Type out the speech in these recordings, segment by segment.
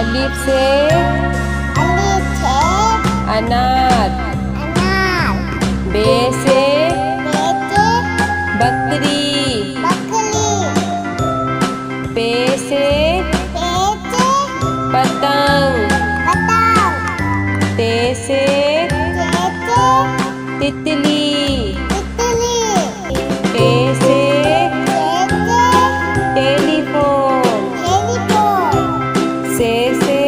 अलिफ से अनार। बे से बकरी। पे से पतंग। ते से तितली। टे से टेलीफोन। से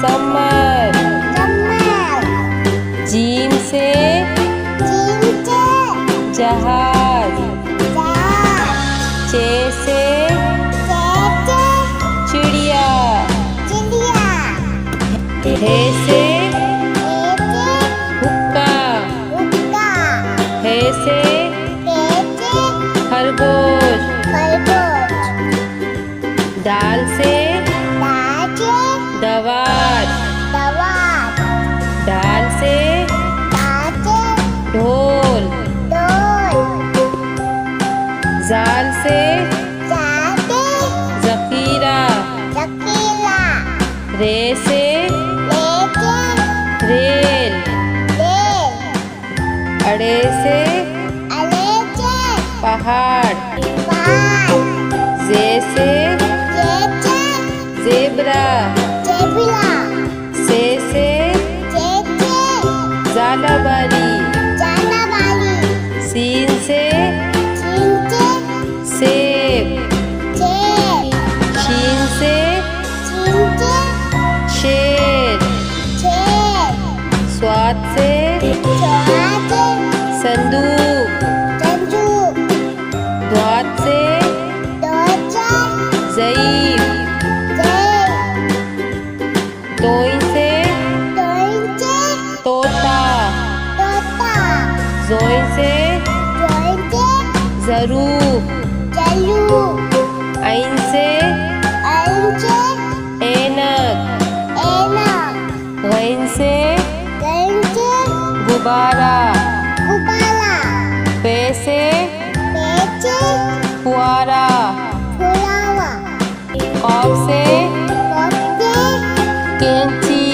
समर। जीम से जहाज। चे से चिड़िया। हे से हुक्का। हे से खरगोश। दाल से दवात। दाल से ढोल। जाल से ज़खीरा। रे से रेल। अड़े से पहाड़। जे से ज़ेब्रा। से ज़ालाबारी। सीन से सेब। शीन से शेर। स्वाद से संदूक। द्वात से ज़ईफ़। तोइन से तोता। ज़ोइन से ज़रूब। ऐन से ऐनक। गैन से गुब्बारा। पे से फुआरा। कॉफ से कैंची।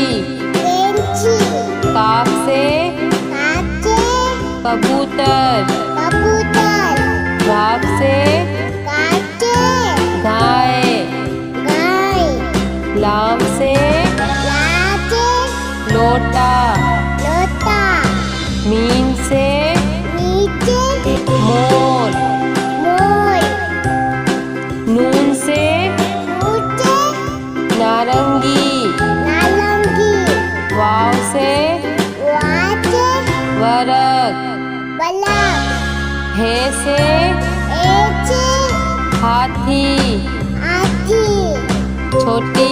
काफ से कबूतर। घाव से गाय। लाम से लोटा। मीम से मोर। नून से नारंगी। वाव से वरक। हे से हाथी। छोटी